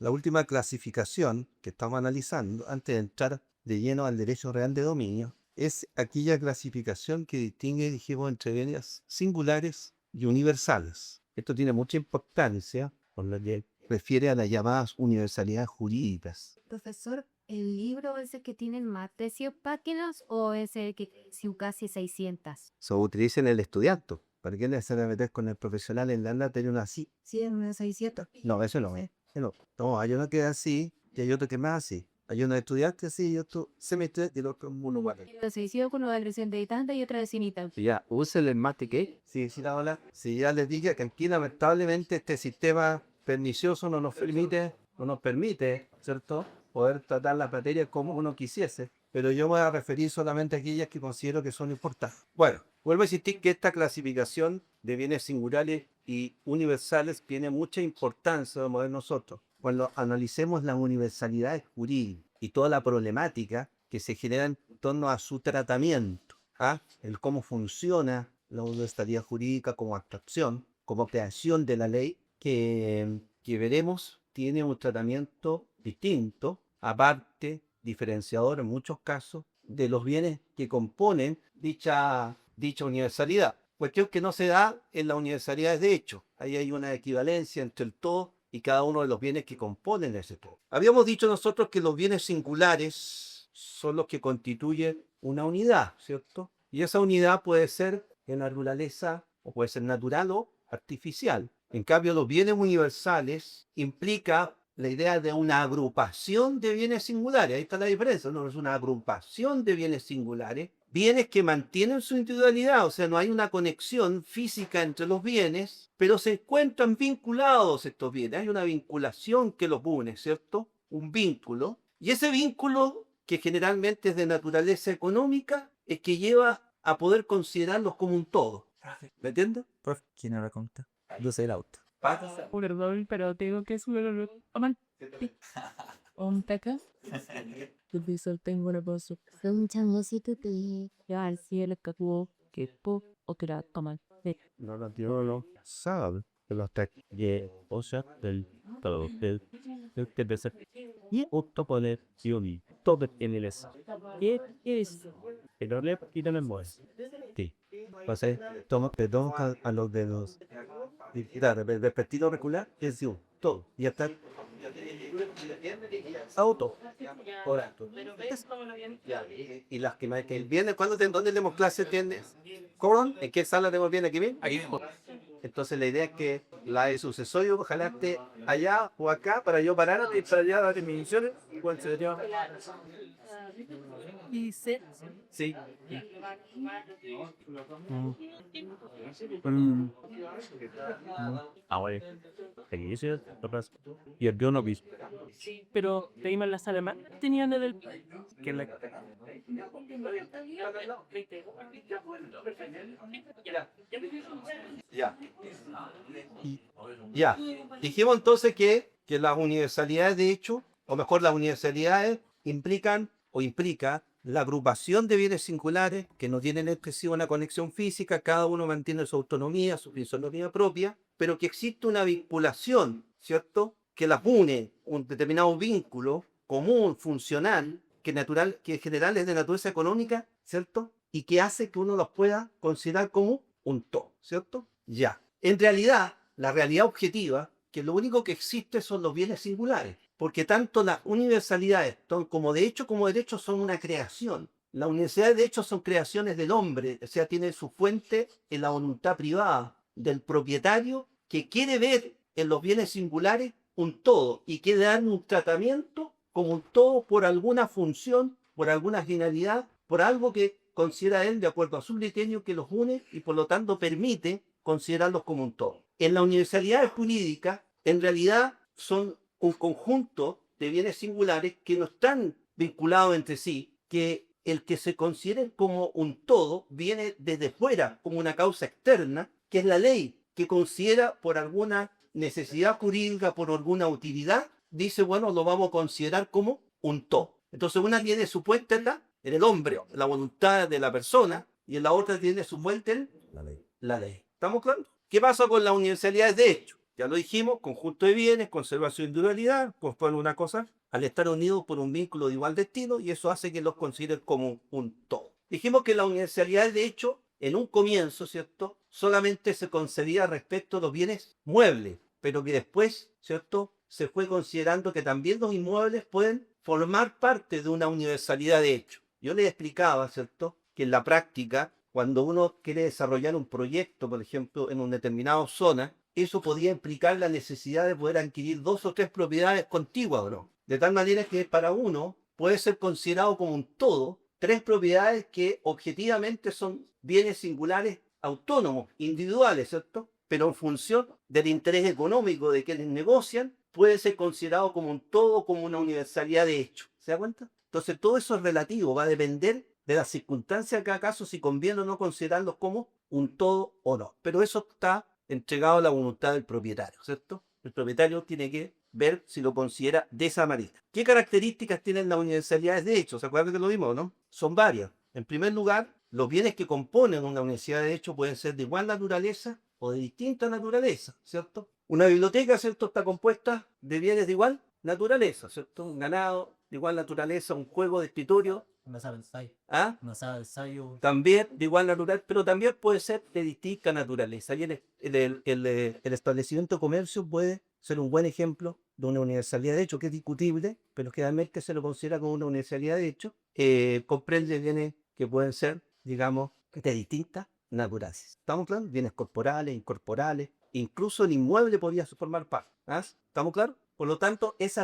la última clasificación que estamos analizando, antes de entrar de lleno al derecho real de dominio, es aquella clasificación que distingue, dijimos, entre bienes singulares y universales. Esto tiene mucha importancia por lo que refiere a las llamadas universalidades jurídicas. Profesor, ¿el libro es el que tiene más de 100 páginas o es el que tiene casi 600? Se utiliza en el estudiante. ¿Para qué le se va a meter con el profesional en la anda tener una así? Sí, es 600. No, eso no es. No, no, hay uno que es así y hay otro que es más así. Hay uno de estudiante así y otro semestre y el otro uno igual. Los 600 con una versión de tanta y otra de cinita. Ya, usen el mate que. Sí, sí, la hola. Sí, ya les dije que aquí lamentablemente este sistema pernicioso no nos permite, ¿cierto? Poder tratar las materias como uno quisiese. Pero yo me voy a referir solamente a aquellas que considero que son importantes. Bueno, vuelvo a insistir que esta clasificación de bienes singulares y universales tiene mucha importancia de mover nosotros. Cuando analicemos las universalidades jurídicas y toda la problemática que se genera en torno a su tratamiento, el cómo funciona la universalidad jurídica como abstracción, como creación de la ley, que veremos tiene un tratamiento distinto, aparte, diferenciador en muchos casos, de los bienes que componen dicha universalidad. Cuestión que no se da en la universalidad de hecho. Ahí hay una equivalencia entre el todo y cada uno de los bienes que componen ese todo. Habíamos dicho nosotros que los bienes singulares son los que constituyen una unidad, ¿cierto? Y esa unidad puede ser en naturaleza o puede ser natural o artificial. En cambio, los bienes universales implica la idea de una agrupación de bienes singulares. Ahí está la diferencia, no es una agrupación de bienes singulares, bienes que mantienen su individualidad, o sea, no hay una conexión física entre los bienes, pero se encuentran vinculados estos bienes, hay una vinculación que los une, ¿cierto? Un vínculo, y ese vínculo, que generalmente es de naturaleza económica, es que lleva a poder considerarlos como un todo. ¿Me entiendes? Prof, ¿quién era la conta? Yo sé el auto. Perdón, pero tengo que subirlo. ¿Un peca? Profesor, tengo una cosa. Un chamocito de... Ya, al cielo, que tuvo que po o que la toman. No lo entiendo, no. Sabe que los textos o sea, del todo, del que debe ser. Y otro poder, y todo tiene el esa. ¿Qué es? Pero le quitan el voz. Sí. Entonces, toma perdón a los dedos. Y claro, el vespertino auricular es de un todo. Y está auto. Por alto. Ya, y las que más que el viernes, ¿dónde tenemos clases? ¿Tienes? ¿Cómo? ¿En qué sala tenemos bien aquí bien? Aquí mismo. Entonces la idea es que la de sucesorio ojalá esté allá o acá para yo parar y para allá dar mis misiones. ¿Cuál sería? Y se... Sí. Ah, güey. ¿Qué dices? Y el no visto. Pero de ahí más las alemanas tenían el... Que la... Ya. Ya. Dijimos entonces que las universalidades de hecho, o mejor las universalidades, implican o implica la agrupación de bienes singulares que no tienen expresiva una conexión física, cada uno mantiene su autonomía, su fisonomía propia, pero que existe una vinculación, ¿cierto? Que las une, un determinado vínculo común, funcional, que en general es de naturaleza económica, ¿cierto? Y que hace que uno los pueda considerar como un todo, ¿cierto? Ya. En realidad, la realidad objetiva, que lo único que existe son los bienes singulares, porque tanto las universalidades como de hecho como derecho son una creación. Las universidades de hecho son creaciones del hombre, o sea, tiene su fuente en la voluntad privada del propietario que quiere ver en los bienes singulares un todo y quiere darle un tratamiento como un todo por alguna función, por alguna finalidad, por algo que considera él de acuerdo a su criterio que los une y por lo tanto permite considerarlos como un todo. En la universalidad jurídica, en realidad son un conjunto de bienes singulares que no están vinculados entre sí, que el que se consideren como un todo viene desde fuera, como una causa externa, que es la ley, que considera por alguna necesidad jurídica, por alguna utilidad, dice, bueno, lo vamos a considerar como un todo. Entonces una tiene su puesta en el hombre, la voluntad de la persona, y en la otra tiene su fuente en La ley. la ley. ¿Estamos claros? ¿Qué pasa con las universalidades de hecho? Ya lo dijimos, conjunto de bienes, conservación de individualidad, conforme una cosa, al estar unidos por un vínculo de igual destino, y eso hace que los consideren como un todo. Dijimos que la universalidad, de hecho, en un comienzo, ¿cierto? Solamente se concedía respecto a los bienes muebles, pero que después, ¿cierto? Se fue considerando que también los inmuebles pueden formar parte de una universalidad de hecho. Yo les explicaba, ¿cierto? Que en la práctica, cuando uno quiere desarrollar un proyecto, por ejemplo, en una determinada zona, eso podía implicar la necesidad de poder adquirir 2 o 3 propiedades contiguas, ¿o no? De tal manera que para uno puede ser considerado como un todo 3 propiedades que objetivamente son bienes singulares, autónomos, individuales, ¿cierto? Pero en función del interés económico de quienes negocian, puede ser considerado como un todo, como una universalidad de hecho. ¿Se da cuenta? Entonces todo eso es relativo, va a depender de las circunstancias de cada caso, si conviene o no considerarlos como un todo o no. Pero eso está entregado a la voluntad del propietario, ¿cierto? El propietario tiene que ver si lo considera de esa manera. ¿Qué características tienen las universalidades de hecho? ¿Se acuerdan que lo vimos, no? Son varias. En primer lugar, los bienes que componen una universidad de hecho pueden ser de igual naturaleza o de distinta naturaleza, ¿cierto? Una biblioteca, ¿cierto? Está compuesta de bienes de igual naturaleza, ¿cierto? Un ganado de igual naturaleza, un juego de escritorio. Una sala de ensayo. ¿Ah? Una sala de ensayo. También de igual natural, pero también puede ser de distinta naturaleza. Y el establecimiento de comercio puede ser un buen ejemplo de una universalidad de hecho, que es discutible, pero generalmente se lo considera como una universalidad de hecho. Comprende bienes que pueden ser, digamos, de distintas naturalezas. ¿Estamos claros? Bienes corporales, incorporales, incluso el inmueble podría formar parte. ¿Ah? ¿Estamos claros? Por lo tanto, esa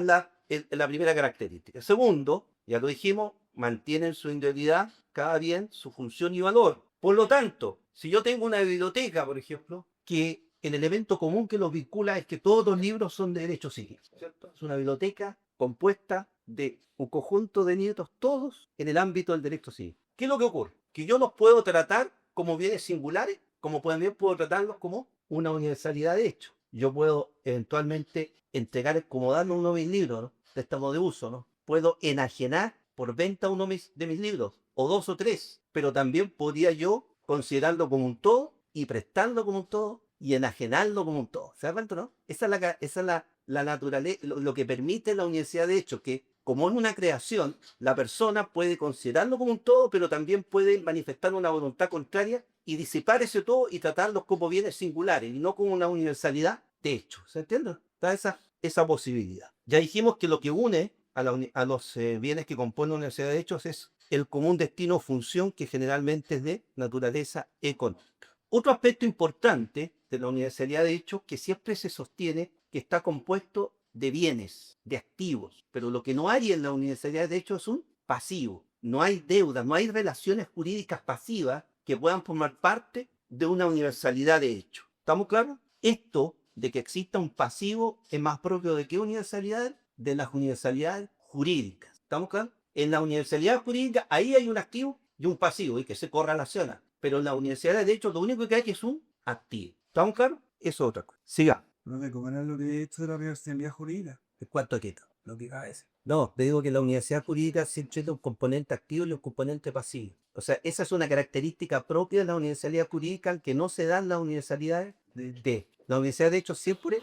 es la primera característica. Segundo, ya lo dijimos, mantienen su individualidad, cada bien su función y valor. Por lo tanto, si yo tengo una biblioteca, por ejemplo, que el elemento común que los vincula es que todos los libros son de derecho civil, ¿cierto? Es una biblioteca compuesta de un conjunto de libros, todos en el ámbito del derecho civil. ¿Qué es lo que ocurre? Que yo los puedo tratar como bienes singulares, como también puedo tratarlos como una universalidad de hecho. Yo puedo eventualmente entregar, como darle uno de mis libros, ¿no? De estado de uso, ¿no? Puedo enajenar por venta uno de mis libros, o 2 o 3, pero también podría yo considerarlo como un todo y prestarlo como un todo y enajenarlo como un todo. ¿Se da cuenta, no? Esa es la naturaleza, lo que permite la universidad de hecho, que como es una creación, la persona puede considerarlo como un todo, pero también puede manifestar una voluntad contraria y disipar ese todo y tratarlos como bienes singulares y no como una universalidad de hecho. ¿Se entiende? Está esa posibilidad. Ya dijimos que lo que une a los bienes que componen una universidad de hechos es el común destino o función, que generalmente es de naturaleza económica. Otro aspecto importante de la universalidad de hechos, que siempre se sostiene que está compuesto de bienes, de activos, pero lo que no hay en la universalidad de hechos es un pasivo. No hay deuda, no hay relaciones jurídicas pasivas que puedan formar parte de una universalidad de hechos. ¿Estamos claros? Esto de que exista un pasivo es más propio de qué universalidad, de las universalidades jurídicas. ¿Estamos claros? En la universalidad jurídica ahí hay un activo y un pasivo y que se correlacionan. Pero en la universalidad de hecho lo único que hay es un activo. ¿Estamos claros? Eso es otra cosa. Siga. No me comen lo que he hecho de la universidad jurídica. ¿Cuánto quita? Lo que a veces. No, te digo que la universidad jurídica siempre tiene un componente activo y un componente pasivo. O sea, esa es una característica propia de la universalidad jurídica que no se da en las universidades de. La universidad de hecho siempre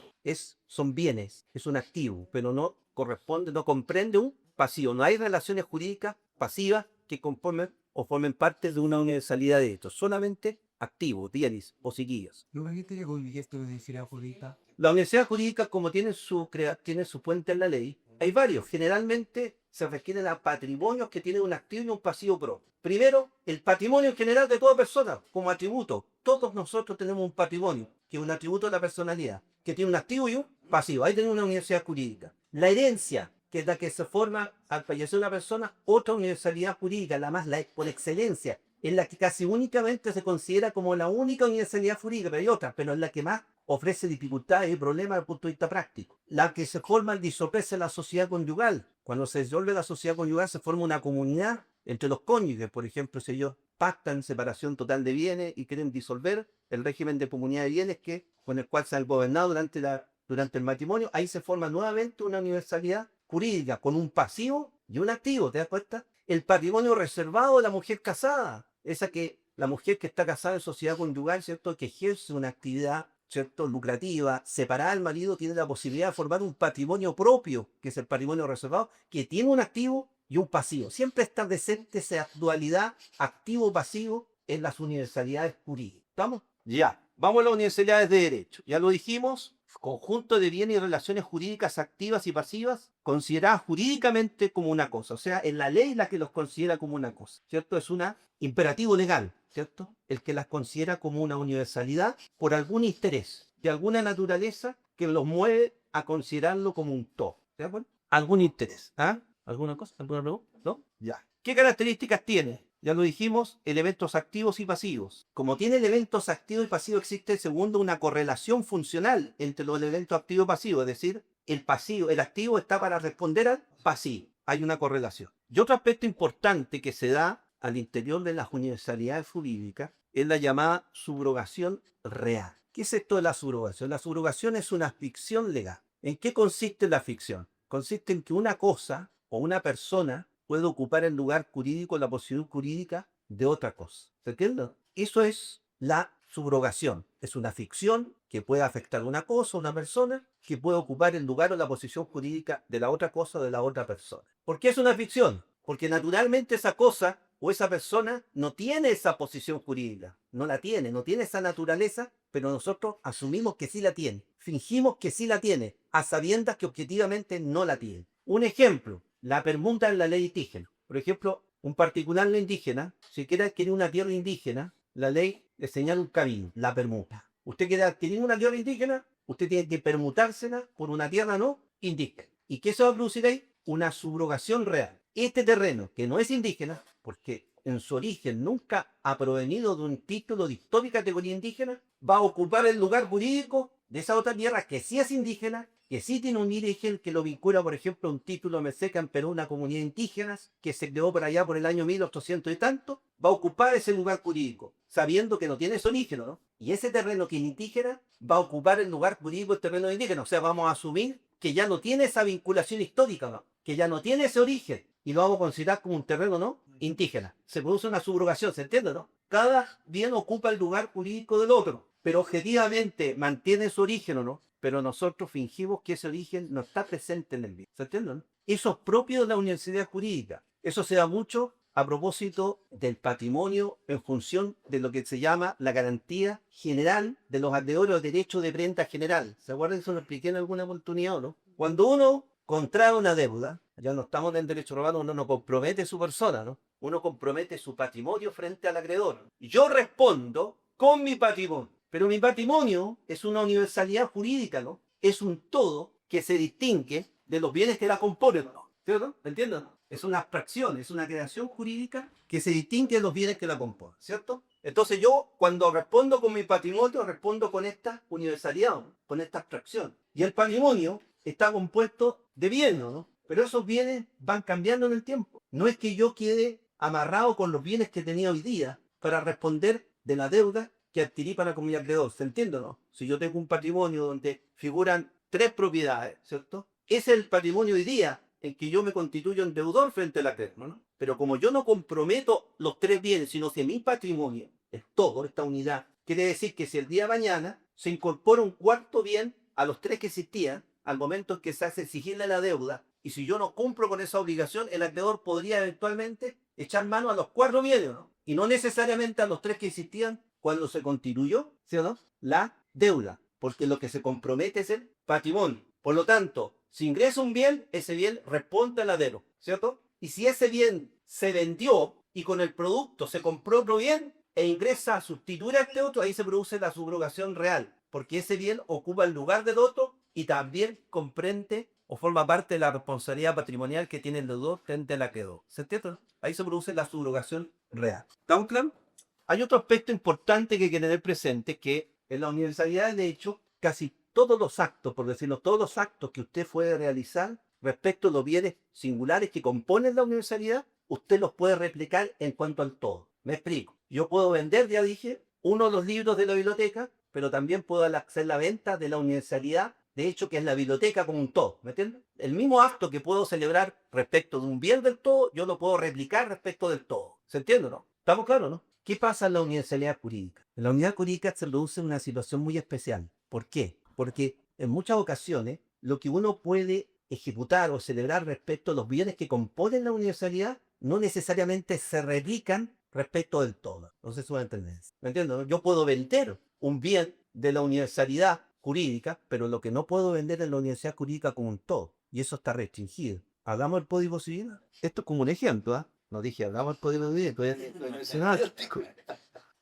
son bienes, es un activo, pero no corresponde, no comprende un pasivo. No hay relaciones jurídicas pasivas que conformen o formen parte de una universalidad de hechos, solamente activos, bienes o positivos. ¿No me dijiste que con esto de universidad jurídica? La universidad jurídica, como tiene su fuente en la ley, hay varios. Generalmente se refieren a patrimonios que tienen un activo y un pasivo propio. Primero, el patrimonio en general de toda persona, como atributo. Todos nosotros tenemos un patrimonio, que es un atributo de la personalidad, que tiene un activo y un pasivo. Ahí tenemos una universidad jurídica. La herencia, que es la que se forma al fallecer una persona, otra universalidad jurídica, por excelencia, en la que casi únicamente se considera como la única universalidad jurídica, pero hay otras, pero es la que más ofrece dificultades y problemas desde el punto de vista práctico. La que se forma al disolverse la sociedad conyugal. Cuando se disuelve la sociedad conyugal se forma una comunidad entre los cónyuges. Por ejemplo, si ellos pactan separación total de bienes y quieren disolver el régimen de comunidad de bienes con el cual se han gobernado durante el matrimonio, ahí se forma nuevamente una universalidad jurídica con un pasivo y un activo. ¿Te das cuenta? El patrimonio reservado de la mujer casada. La mujer que está casada en sociedad conyugal, ¿cierto? Que ejerce una actividad ¿cierto? Lucrativa, separada del marido, tiene la posibilidad de formar un patrimonio propio, que es el patrimonio reservado, que tiene un activo y un pasivo. Siempre está presente esa dualidad activo-pasivo en las universalidades jurídicas. ¿Estamos? Ya. Vamos a las universalidades de derecho. Ya lo dijimos, conjunto de bienes y relaciones jurídicas activas y pasivas consideradas jurídicamente como una cosa. O sea, es la ley la que los considera como una cosa, ¿cierto? Es un imperativo legal, ¿cierto? El que las considera como una universalidad por algún interés de alguna naturaleza que los mueve a considerarlo como un todo. ¿De acuerdo? Algún interés. ¿Ah? ¿Alguna cosa? ¿Alguna pregunta? ¿No? Ya. ¿Qué características tiene? Ya lo dijimos, elementos activos y pasivos. Como tiene elementos activos y pasivos, existe, segundo, una correlación funcional entre los elementos activos y pasivos. Es decir, el pasivo, el activo está para responder al pasivo. Hay una correlación. Y otro aspecto importante que se da al interior de las universalidades jurídicas es la llamada subrogación real. ¿Qué es esto de la subrogación? La subrogación es una ficción legal. ¿En qué consiste la ficción? Consiste en que una cosa o una persona puede ocupar el lugar jurídico, la posición jurídica de otra cosa. ¿Se entiende? Eso es la subrogación. Es una ficción que puede afectar a una cosa, a una persona, que puede ocupar el lugar o la posición jurídica de la otra cosa o de la otra persona. ¿Por qué es una ficción? Porque naturalmente esa cosa o esa persona no tiene esa posición jurídica. No la tiene, no tiene esa naturaleza, pero nosotros asumimos que sí la tiene. Fingimos que sí la tiene, a sabiendas que objetivamente no la tiene. Un ejemplo, la permuta en la ley indígena. Por ejemplo, un particular no indígena, si quiere adquirir una tierra indígena, la ley le señala un camino, la permuta. Usted quiere adquirir una tierra indígena, usted tiene que permutársela por una tierra no indígena. ¿Y qué se va a producir ahí? Una subrogación real. Este terreno, que no es indígena, porque en su origen nunca ha provenido de un título de histórica categoría indígena, va a ocupar el lugar jurídico de esa otra tierra que sí es indígena, que sí tiene un origen que lo vincula, por ejemplo, a un título meseca en Perú, una comunidad indígena que se creó por allá por el año 1800 y tanto, va a ocupar ese lugar jurídico, sabiendo que no tiene ese origen, ¿no? Y ese terreno que es indígena va a ocupar el lugar jurídico del terreno indígena. O sea, vamos a asumir que ya no tiene esa vinculación histórica, ¿no? Que ya no tiene ese origen, y lo vamos a considerar como un terreno, ¿no? Indígena. Se produce una subrogación, ¿se entiende, no? Cada bien ocupa el lugar jurídico del otro, pero objetivamente mantiene su origen, ¿o no? Pero nosotros fingimos que ese origen no está presente en el bien. ¿Se entiende, no? Eso es propio de la universidad jurídica. Eso se da mucho a propósito del patrimonio en función de lo que se llama la garantía general de los acreedores de derecho de prenda general. ¿Se acuerdan? Eso lo expliqué en alguna oportunidad, ¿no? Cuando uno contrae una deuda, ya no estamos en el derecho romano, uno no compromete su persona, ¿no? Uno compromete su patrimonio frente al acreedor. Yo respondo con mi patrimonio, pero mi patrimonio es una universalidad jurídica, ¿no? Es un todo que se distingue de los bienes que la componen, ¿no? ¿Cierto? ¿Entiendes? Es una abstracción, es una creación jurídica que se distingue de los bienes que la componen, ¿cierto? Entonces yo, cuando respondo con mi patrimonio, respondo con esta universalidad, ¿no? Con esta abstracción. Y el patrimonio está compuesto de bienes, ¿no? Pero esos bienes van cambiando en el tiempo. No es que yo quede amarrado con los bienes que tenía hoy día para responder de la deuda que adquirí para con mi acreedor. ¿Se entiende o no? Si yo tengo un patrimonio donde figuran 3 propiedades, ¿cierto? Ese es el patrimonio hoy día en que yo me constituyo en deudor frente al acreedor, ¿no? Pero como yo no comprometo los 3 bienes, sino que mi patrimonio es todo, esta unidad, quiere decir que si el día de mañana se incorpora un cuarto bien a los 3 que existían, al momento en que se hace exigible la deuda, y si yo no cumplo con esa obligación, el acreedor podría eventualmente echar mano a los 4 bienes, ¿no? Y no necesariamente a los 3 que existían cuando se constituyó, ¿sí o no?, la deuda, porque lo que se compromete es el patrimonio. Por lo tanto, si ingresa un bien, ese bien responde al acreedor, ¿cierto? Y si ese bien se vendió y con el producto se compró otro bien e ingresa a sustituir a este otro, ahí se produce la subrogación real, porque ese bien ocupa el lugar del otro y también comprende o forma parte de la responsabilidad patrimonial que tiene el deudor frente al acreedor. ¿Se entiende? Ahí se produce la subrogación real. ¿Estamos claros? Hay otro aspecto importante que hay que tener presente, que en la universalidad de hecho, casi todos los actos, por decirlo, todos los actos que usted puede realizar respecto a los bienes singulares que componen la universalidad, usted los puede replicar en cuanto al todo. Me explico. Yo puedo vender, ya dije, uno de los libros de la biblioteca, pero también puedo hacer la venta de la universalidad, de hecho, que es la biblioteca como un todo. ¿Me entiendes? El mismo acto que puedo celebrar respecto de un bien del todo, yo lo puedo replicar respecto del todo. ¿Se entiende o no? ¿Estamos claros, no? ¿Qué pasa en la universalidad jurídica? En la unidad jurídica se produce una situación muy especial. ¿Por qué? Porque en muchas ocasiones lo que uno puede ejecutar o celebrar respecto a los bienes que componen la universalidad no necesariamente se replican respecto del todo. No sé si me entiendes. ¿Me entiendes? Yo puedo vender un bien de la universalidad jurídica, pero lo que no puedo vender es la universalidad jurídica como un todo. Y eso está restringido. ¿Hagamos el Código Civil? Esto es como un ejemplo, ¿ah? No dije, hagamos el Código Civil, estoy mencionando.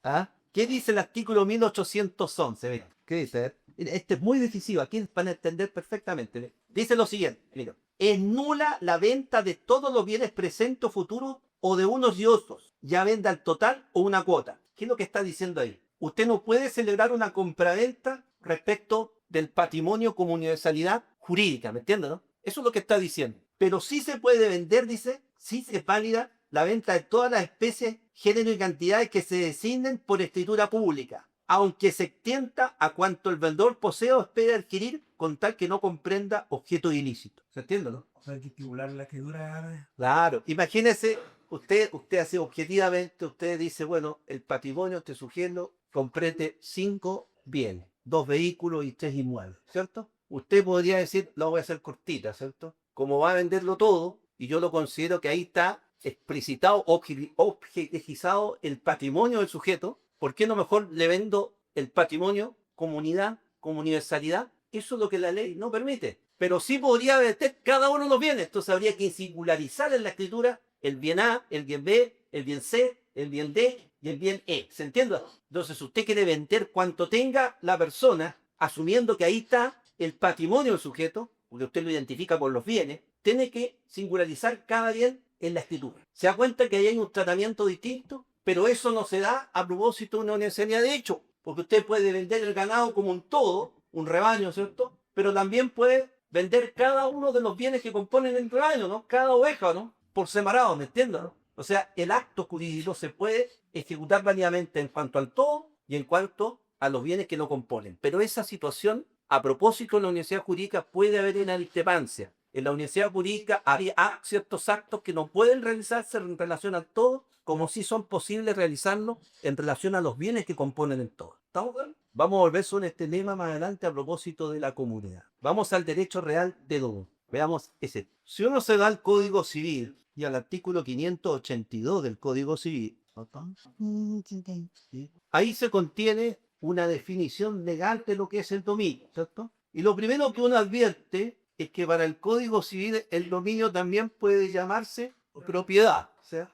¿Ah? ¿Qué dice el artículo 1811? Mira, ¿qué dice? Mira, este es muy decisivo, aquí van a entender perfectamente. Dice lo siguiente, mira, es nula la venta de todos los bienes presentes o futuros o de unos y otros, ya venda al total o una cuota. ¿Qué es lo que está diciendo ahí? Usted no puede celebrar una compraventa respecto del patrimonio como universalidad jurídica, ¿me entiendes, no? Eso es lo que está diciendo. Pero sí se puede vender, dice, sí es válida la venta de todas las especies, género y cantidades que se designen por escritura pública, aunque se extienda a cuanto el vendedor posee o espere adquirir con tal que no comprenda objeto ilícito. ¿Se entiende, no? O sea, hay que estimular la escritura. Claro, imagínese, usted hace objetivamente, usted dice, bueno, el patrimonio, este sujeto, comprende 5 bienes, 2 vehículos y 3 inmuebles, ¿cierto? Usted podría decir, lo voy a hacer cortita, ¿cierto? Como va a venderlo todo, y yo lo considero que ahí está explicitado, objetizado el patrimonio del sujeto, ¿por qué no mejor le vendo el patrimonio como unidad, como universalidad? Eso es lo que la ley no permite. Pero sí podría vender cada uno de los bienes. Entonces habría que singularizar en la escritura el bien A, el bien B, el bien C, el bien D y el bien E. ¿Se entiende? Entonces usted quiere vender cuanto tenga la persona, asumiendo que ahí está el patrimonio del sujeto, porque usted lo identifica por los bienes, tiene que singularizar cada bien en la escritura. Se da cuenta que ahí hay un tratamiento distinto, pero eso no se da a propósito de una universalidad de hecho, porque usted puede vender el ganado como un todo, un rebaño, ¿cierto? Pero también puede vender cada uno de los bienes que componen el rebaño, ¿no? Cada oveja, ¿no? Por separado, ¿me entiendes? ¿No? O sea, el acto jurídico se puede ejecutar válidamente en cuanto al todo y en cuanto a los bienes que lo componen. Pero esa situación, a propósito de la universidad jurídica, puede haber una discrepancia. En la universidad jurídica hay ciertos actos que no pueden realizarse en relación al todo, como si son posibles realizarlo en relación a los bienes que componen el todo. ¿Estamos claros? Vamos a volver sobre este tema más adelante a propósito de la comunidad. Vamos al derecho real de todo. Veamos ese. Si uno se da al Código Civil y al artículo 582 del Código Civil, ¿sí? Ahí se contiene una definición legal de lo que es el dominio, ¿cierto? Y lo primero que uno advierte es que para el Código Civil el dominio también puede llamarse propiedad. O sea,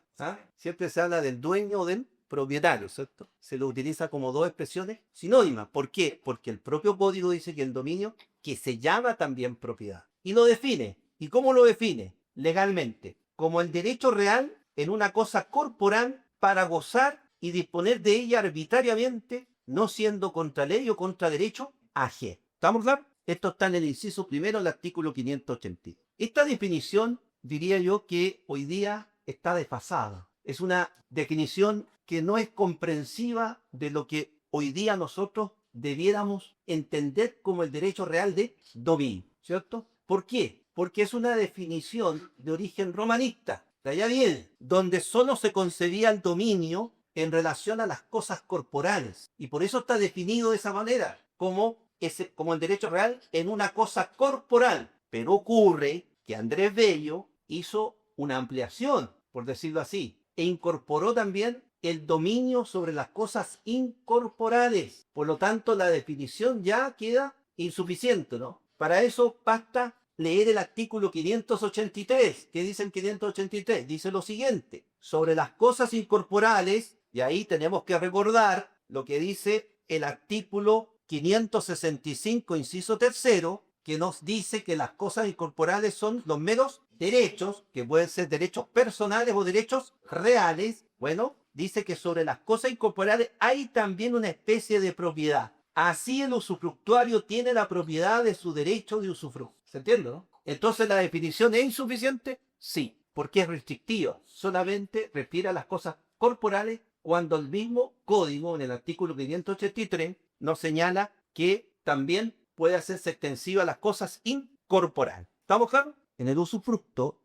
siempre se habla del dueño o del propietario, ¿cierto? Se lo utiliza como dos expresiones sinónimas. ¿Por qué? Porque el propio código dice que el dominio, que se llama también propiedad. Y lo define. ¿Y cómo lo define? Legalmente. Como el derecho real en una cosa corporal para gozar y disponer de ella arbitrariamente, no siendo contra ley o contra derecho ajeno. ¿Estamos claros? Esto está en el inciso primero del artículo 580. Esta definición, diría yo, que hoy día está desfasada. Es una definición que no es comprensiva de lo que hoy día nosotros debiéramos entender como el derecho real de dominio, ¿cierto? ¿Por qué? Porque es una definición de origen romanista, de allá viene, donde solo se concebía el dominio en relación a las cosas corporales. Y por eso está definido de esa manera, como el derecho real en una cosa corporal. Pero ocurre que Andrés Bello hizo una ampliación, por decirlo así, e incorporó también el dominio sobre las cosas incorporales. Por lo tanto, la definición ya queda insuficiente, ¿no? Para eso basta leer el artículo 583. ¿Qué dice el 583? Dice lo siguiente: sobre las cosas incorporales, y ahí tenemos que recordar lo que dice el artículo 565, inciso tercero, que nos dice que las cosas incorporales son los meros derechos, que pueden ser derechos personales o derechos reales. Bueno, dice que sobre las cosas incorporales hay también una especie de propiedad. Así el usufructuario tiene la propiedad de su derecho de usufructo. ¿Se entiende, no? Entonces, ¿la definición es insuficiente? Sí, porque es restrictiva. Solamente refiere a las cosas corporales cuando el mismo código, en el artículo 583, nos señala que también puede hacerse extensiva a las cosas incorporales. ¿Estamos claros? En el usufructo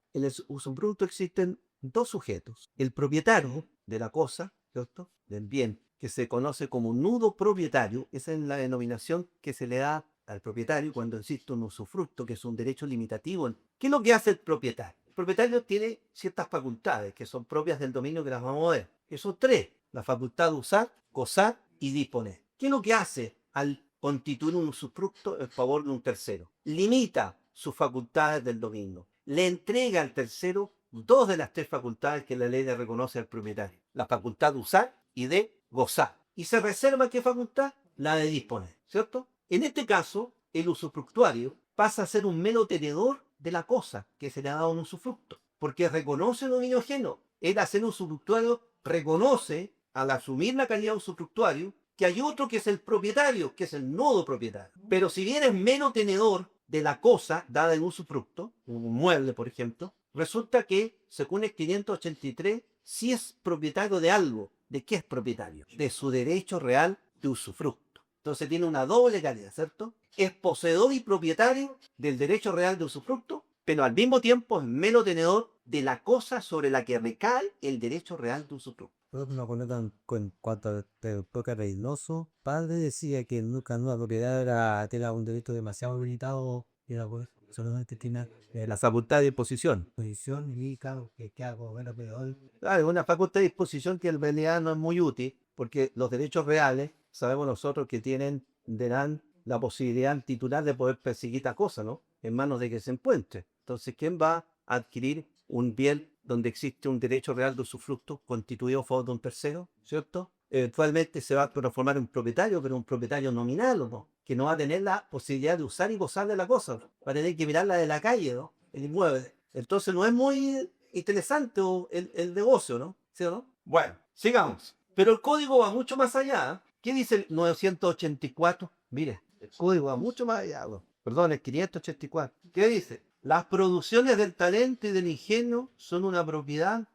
existen dos sujetos: el propietario de la cosa, ¿cierto?, del bien que se conoce como nudo propietario. Esa es la denominación que se le da al propietario cuando existe un usufructo, que es un derecho limitativo. ¿Qué es lo que hace el propietario? El propietario tiene ciertas facultades que son propias del dominio, que las vamos a ver, que son tres: la facultad de usar, gozar y disponer. ¿Qué es lo que hace al constituir un usufructo en favor de un tercero? Limita sus facultades del dominio. Le entrega al tercero dos de las tres facultades que la ley le reconoce al propietario: la facultad de usar y de gozar. ¿Y se reserva qué facultad? La de disponer, ¿cierto? En este caso, el usufructuario pasa a ser un mero tenedor de la cosa que se le ha dado un usufructo, porque reconoce el dominio ajeno. Él, al ser usufructuario, reconoce, al asumir la calidad de usufructuario, que hay otro que es el propietario, que es el nodo propietario. Pero si bien es mero tenedor de la cosa dada en usufructo, un mueble, por ejemplo, resulta que, según el 583, sí es propietario de algo. ¿De qué es propietario? De su derecho real de usufructo. Entonces tiene una doble calidad, ¿cierto? Es poseedor y propietario del derecho real de usufructo, pero al mismo tiempo es mero tenedor de la cosa sobre la que recae el derecho real de usufructo. Una conectan con cuanto al época Reynoso, padre decía que nunca una propiedad era un derecho demasiado limitado y era pues solamente tiene La facultad de disposición. posición y claro, que hago, bueno, pero Claro, es una facultad de disposición que en realidad no es muy útil, porque los derechos reales, sabemos nosotros que dan la posibilidad al titular de poder perseguir esta cosa, ¿no? En manos de que se encuentre. Entonces, ¿quién va a adquirir un bien donde existe un derecho real de usufructo constituido a favor de un tercero, ¿cierto? Eventualmente se va a transformar en un propietario, pero un propietario nominal, ¿o no? Que no va a tener la posibilidad de usar y gozar de la cosa, ¿no? Va a tener que mirarla de la calle, ¿no? El inmueble. Entonces no es muy interesante el negocio, ¿no? ¿Sí o no? Bueno, sigamos. Pero el código va mucho más allá. ¿Qué dice el 984? Mire, el código va mucho más allá. Perdón, el 584. ¿Qué dice? Las producciones del talento y del ingenio son una propiedad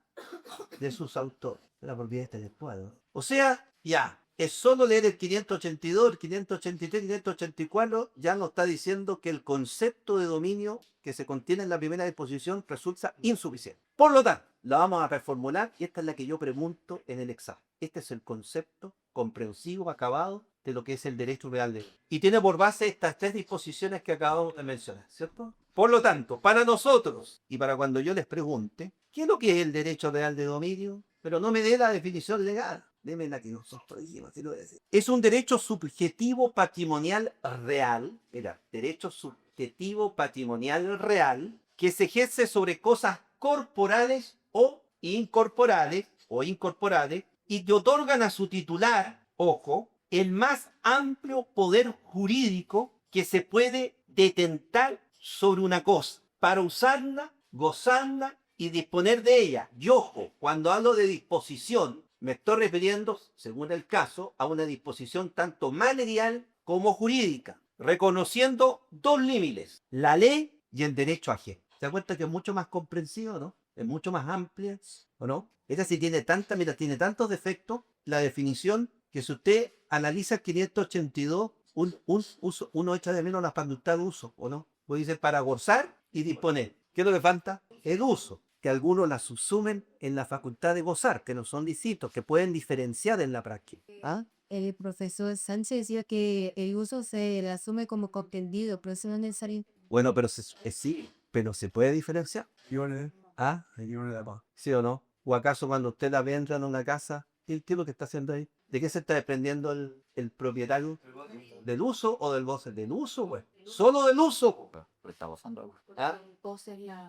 de sus autores. La propiedad intelectual, ¿no? O sea, ya, es solo leer el 582, el 583, el 584, ya nos está diciendo que el concepto de dominio que se contiene en la primera disposición resulta insuficiente. Por lo tanto, la vamos a reformular y esta es la que yo pregunto en el examen. Este es el concepto comprensivo, acabado, de lo que es el derecho real de. Y tiene por base estas tres disposiciones que acabamos de mencionar, ¿cierto? Por lo tanto, para nosotros y para cuando yo les pregunte, ¿qué es lo que es el derecho real de dominio? Pero no me dé la definición legal. Deme la que nosotros dijimos, así lo voy a decir. Es un derecho subjetivo patrimonial real, mira, derecho subjetivo patrimonial real, que se ejerce sobre cosas corporales o incorporales, y que otorgan a su titular, ojo, el más amplio poder jurídico que se puede detentar sobre una cosa, para usarla, gozarla y disponer de ella. Y ojo, cuando hablo de disposición, me estoy refiriendo, según el caso, a una disposición tanto material como jurídica, reconociendo dos límites: la ley y el derecho ajeno. ¿Se da cuenta que es mucho más comprensivo, no? Es mucho más amplia, ¿o no? Esta sí tiene tiene tantos defectos, la definición, que si usted analiza el 582, uno echa de menos la facultad de uso, ¿o no? Pues dice para gozar y disponer. ¿Qué es lo que falta? El uso, que algunos la subsumen en la facultad de gozar, que no son distintos, que pueden diferenciar en la práctica. ¿Ah? El profesor Sánchez decía que el uso se le asume como comprendido, pero eso no es necesario. Bueno, pero sí, pero se puede diferenciar. Yo le ¿Ah? yo le daba. ¿Sí o no? ¿O acaso cuando usted la ve entrando en una casa, qué es lo que está haciendo ahí? ¿De qué se está desprendiendo el propietario? ¿Del uso o del goce? Del uso, güey. Solo del uso. Pero está gozando algo ¿Ah?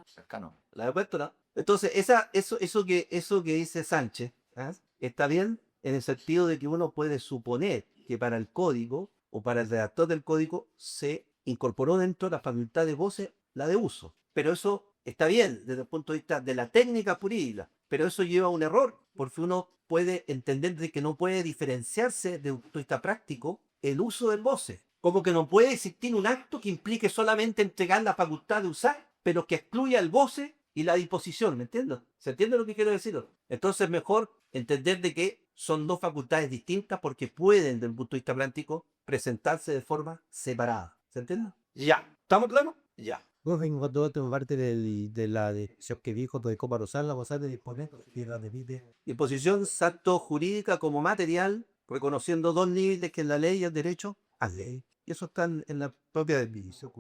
cercano. ¿La he puesto, no? Entonces, eso que dice Sánchez, ¿ah? Está bien en el sentido de que uno puede suponer que para el código o para el redactor del código se incorporó dentro de la facultad de goce la de uso. Pero eso está bien desde el punto de vista de la técnica jurídica, pero eso lleva a un error, porque uno puede entender de que no puede diferenciarse desde un punto de vista práctico el uso del goce. Como que no puede existir un acto que implique solamente entregar la facultad de usar, pero que excluya el goce y la disposición, ¿me entiendes? ¿Se entiende lo que quiero decir? Entonces es mejor entender de que son dos facultades distintas porque pueden, desde el punto de vista práctico, presentarse de forma separada. ¿Se entiende? Ya. ¿Estamos claros? Ya. vos en cuanto a otra parte de la decisión que dijo de cómo usarla, gozar de disponer y la de Disposición tanto jurídica como material, reconociendo dos límites, que es la ley y el derecho a ley. Y eso está en la propia definición.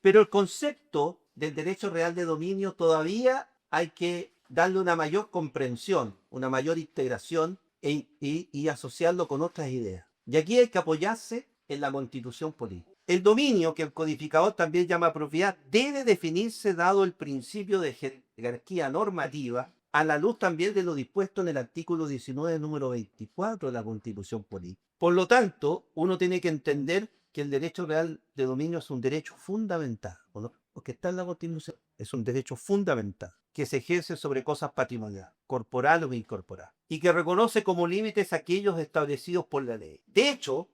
Pero el concepto del derecho real de dominio todavía hay que darle una mayor comprensión, una mayor integración y asociarlo con otras ideas. Y aquí hay que apoyarse en la constitución política. El dominio, que el codificador también llama propiedad, debe definirse dado el principio de jerarquía normativa, a la luz también de lo dispuesto en el artículo 19, número 24 de la Constitución Política. Por lo tanto, uno tiene que entender que el derecho real de dominio es un derecho fundamental, ¿no? Porque está en la Constitución, es un derecho fundamental que se ejerce sobre cosas patrimoniales, corporales o incorporales, y que reconoce como límites aquellos establecidos por la ley. De hecho,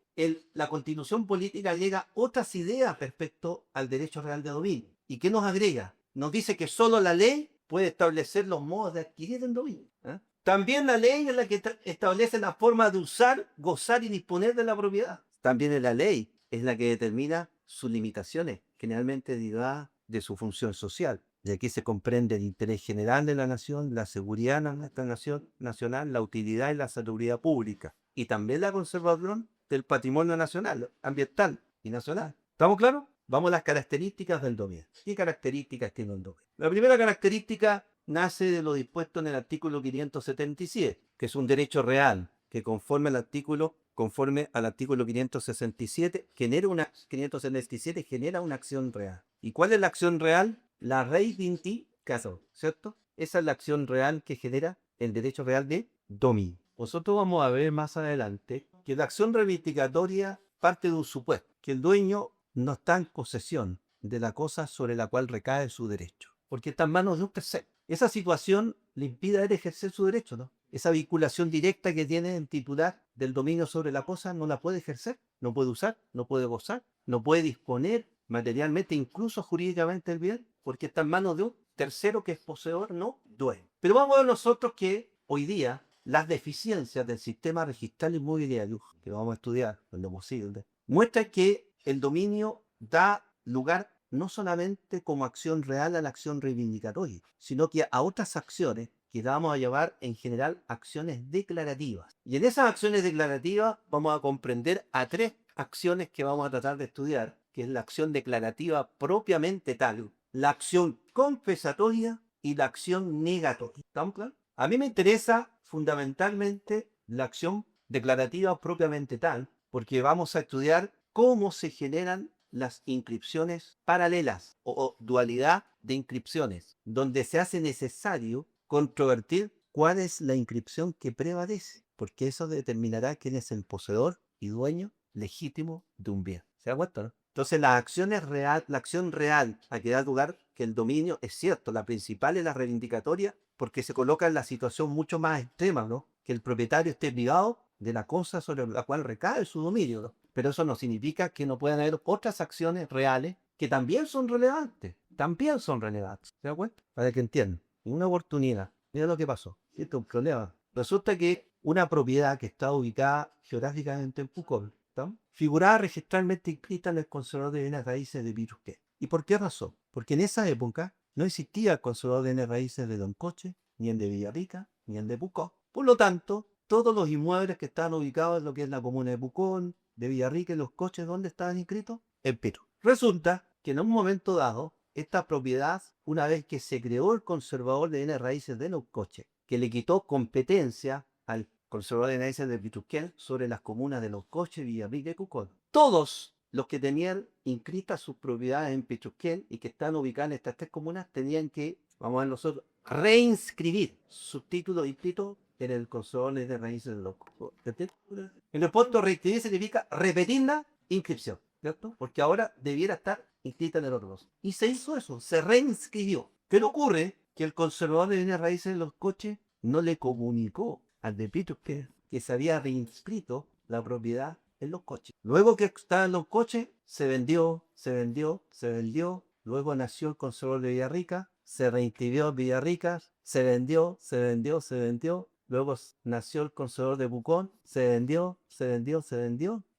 la Constitución Política agrega otras ideas respecto al derecho real de dominio. ¿Y qué nos agrega? Nos dice que solo la ley puede establecer los modos de adquirir el dominio. También la ley es la que establece la forma de usar, gozar y disponer de la propiedad. También la ley es la que determina sus limitaciones, generalmente derivadas de su función social. Y aquí se comprende el interés general de la nación, la seguridad de nuestra nación nacional, la utilidad y la salubridad pública. Y también la conservación del patrimonio nacional, ambiental y nacional. ¿Estamos claros? Vamos a las características del dominio. ¿Qué características tiene el dominio? La primera característica nace de lo dispuesto en el artículo 577, que es un derecho real, que conforme al artículo 567 genera una acción real. ¿Y cuál es la acción real? La reivindicación, ¿cierto? Esa es la acción real que genera el derecho real de dominio. Nosotros vamos a ver más adelante que la acción reivindicatoria parte de un supuesto, que el dueño no está en posesión de la cosa sobre la cual recae su derecho, porque está en manos de un tercero. Esa situación le impide a él ejercer su derecho, ¿no? Esa vinculación directa que tiene el titular del dominio sobre la cosa no la puede ejercer, no puede usar, no puede gozar, no puede disponer materialmente, incluso jurídicamente del bien, porque está en manos de un tercero que es poseedor, no dueño. Pero vamos a ver nosotros que hoy día las deficiencias del sistema registral inmobiliario, que vamos a estudiar en lo posible, muestran que el dominio da lugar no solamente como acción real a la acción reivindicatoria, sino que a otras acciones que vamos a llamar en general acciones declarativas. Y en esas acciones declarativas vamos a comprender a tres acciones que vamos a tratar de estudiar, que es la acción declarativa propiamente tal, la acción confesatoria y la acción negatoria. ¿Estamos claros? A mí me interesa fundamentalmente la acción declarativa propiamente tal, porque vamos a estudiar cómo se generan las inscripciones paralelas o dualidad de inscripciones, donde se hace necesario controvertir cuál es la inscripción que prevalece, porque eso determinará quién es el poseedor y dueño legítimo de un bien. ¿Se da cuenta, no? Entonces la acción real a que da lugar que el dominio es cierto, la principal es la reivindicatoria, porque se coloca en la situación mucho más extrema, ¿no? Que el propietario esté privado de la cosa sobre la cual recae su dominio, ¿no? Pero eso no significa que no puedan haber otras acciones reales que también son relevantes. También son relevantes. ¿Se da cuenta? Para que entiendan. En una oportunidad, mira lo que pasó. Esto es un problema. Resulta que una propiedad que está ubicada geográficamente en Pucón, ¿tá? Figuraba registralmente inscrita en el conservador de bienes raíces de Pirusqué. ¿Y por qué razón? Porque en esa época no existía el conservador de bienes raíces de Loncoche, ni el de Villarrica, ni el de Pucón. Por lo tanto, todos los inmuebles que estaban ubicados en lo que es la comuna de Pucón, de Villarrica, y los coches, ¿dónde estaban inscritos? En Perú. Resulta que en un momento dado, esta propiedad, una vez que se creó el conservador de bienes raíces de los coches, que le quitó competencia al conservador de bienes raíces de Pitusquén sobre las comunas de los coches, Villarrica y Pucón, todos los que tenían inscritas sus propiedades en Pitusquén y que están ubicadas en estas tres comunas tenían que, vamos a ver nosotros, reinscribir sus títulos inscritos en el conservador de bienes raíces de los coches. En el punto, reinscribir significa repetir la inscripción, ¿cierto? Porque ahora debiera estar inscrita en el otro. Y se hizo eso, se reinscribió. Pero ocurre que el conservador de bienes raíces de los coches no le comunicó al de Pitusquén que se había reinscrito la propiedad en los coches. Luego que estaba en los coches, se vendió. Luego nació el conservador de Villarrica, se reinscribió en Villarrica, se vendió. Luego nació el conservador de Pucón, se vendió.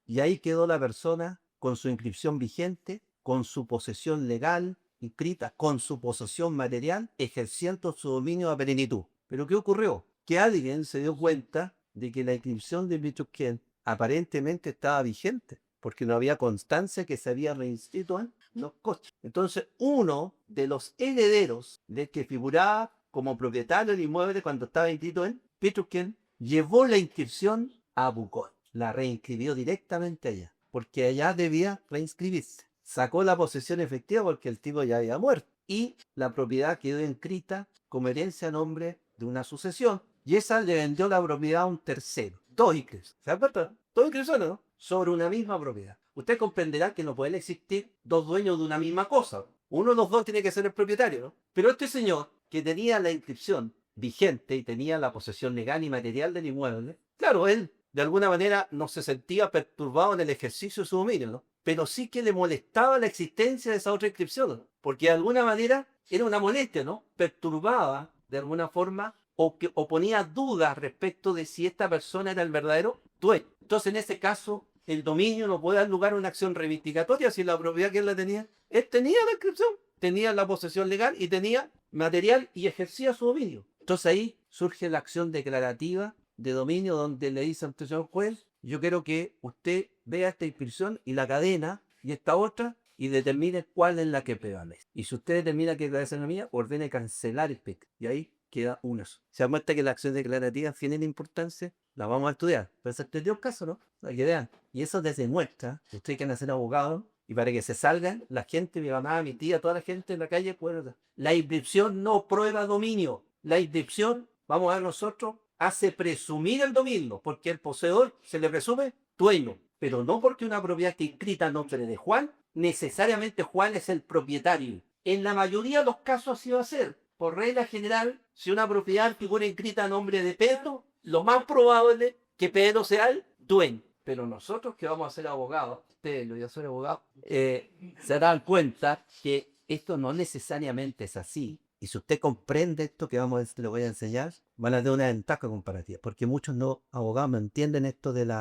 Y ahí quedó la persona con su inscripción vigente, con su posesión legal inscrita, con su posesión material, ejerciendo su dominio a plenitud. Pero ¿qué ocurrió? Que alguien se dio cuenta de que la inscripción de Petrusquén aparentemente estaba vigente, porque no había constancia que se había reinscrito en los coches. Entonces, uno de los herederos del que figuraba como propietario del inmueble cuando estaba inscrito en Petrusquén, llevó la inscripción a Bucón. La reinscribió directamente allá, porque allá debía reinscribirse. Sacó la posesión efectiva porque el tipo ya había muerto. Y la propiedad quedó inscrita como herencia a nombre de una sucesión. Y esa le vendió la propiedad a un tercero. Dos inscripciones. ¿Se acuerdan? Dos inscripciones, ¿no? Sobre una misma propiedad. Usted comprenderá que no pueden existir dos dueños de una misma cosa. Uno de los dos tiene que ser el propietario, ¿no? Pero este señor, que tenía la inscripción vigente y tenía la posesión legal y material del inmueble, claro, él de alguna manera no se sentía perturbado en el ejercicio de su dominio, ¿no? Pero sí que le molestaba la existencia de esa otra inscripción, ¿no? Porque de alguna manera era una molestia, ¿no? Perturbaba de alguna forma o ponía dudas respecto de si esta persona era el verdadero dueño. Entonces, en ese caso, el dominio no puede dar lugar a una acción reivindicatoria si la propiedad que él la tenía. Él tenía la inscripción, tenía la posesión legal y tenía material y ejercía su dominio. Entonces ahí surge la acción declarativa de dominio donde le dice al señor juez, yo quiero que usted vea esta inscripción y la cadena y esta otra y determine cuál es la que prevalece. Y si usted determina que es la mía, ordene cancelar el PIC. Y ahí queda uno. Se muestra que la acción declarativa tiene importancia, la vamos a estudiar. Pero se entendió el caso, ¿no? Para que vean. Y eso demuestra que ustedes quieren ser abogados y para que se salgan, la gente, mi mamá, mi tía, toda la gente en la calle, pues, la inscripción no prueba dominio. La inscripción, vamos a ver nosotros, hace presumir el dominio, porque el poseedor se le presume dueño, pero no porque una propiedad esté inscrita a nombre de Juan, necesariamente Juan es el propietario. En la mayoría de los casos así va a ser. Por regla general, si una propiedad figura inscrita a nombre de Pedro, lo más probable es que Pedro sea el dueño. Pero nosotros que vamos a ser abogados, ustedes, yo soy abogado, se dan cuenta que esto no necesariamente es así. Y si usted comprende esto que le voy a enseñar, van a tener una ventaja comparativa, porque muchos abogados no entienden esto del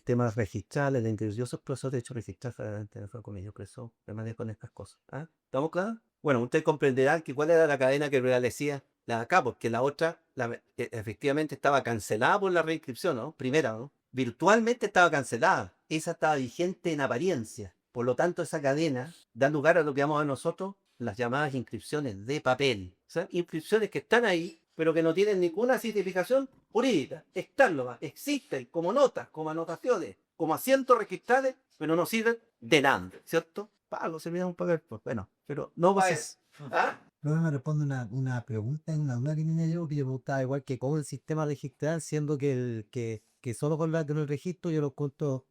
tema registral, el inscripción. Yo soy profesor de hecho registral, no fue conmigo, por eso me manejo con estas cosas. ¿Ah? ¿Estamos claros? Bueno, usted comprenderá que cuál era la cadena que prevalecía la de acá, porque la otra efectivamente estaba cancelada por la reinscripción, ¿no? Primera, ¿no? Virtualmente estaba cancelada. Esa estaba vigente en apariencia. Por lo tanto, esa cadena da lugar a lo que vamos a ver nosotros, las llamadas inscripciones de papel. O sea, inscripciones que están ahí, pero que no tienen ninguna certificación jurídica. Están nomás, existen como notas, como anotaciones, como asientos registrales, pero no sirven de nada, ¿cierto? Pago, se me da un papel, pues bueno, pero no va a ser. ¿Ah? Luego me responde una pregunta en una duda que tenía yo, que yo me preguntaba igual que cómo el sistema registral, siendo que solo con el registro yo lo encuentro